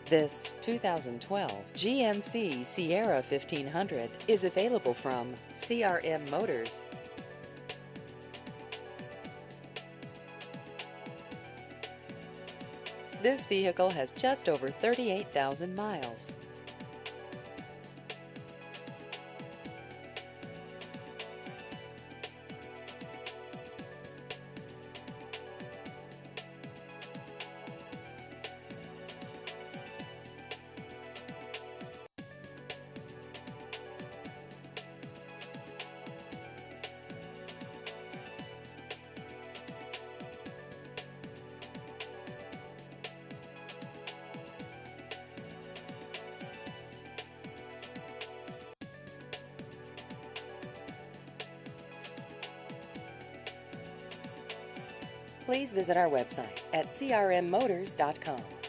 This 2012 GMC Sierra 1500 is available from CRM Motors. This vehicle has just over 38,000 miles. Please visit our website at crmmotors.com.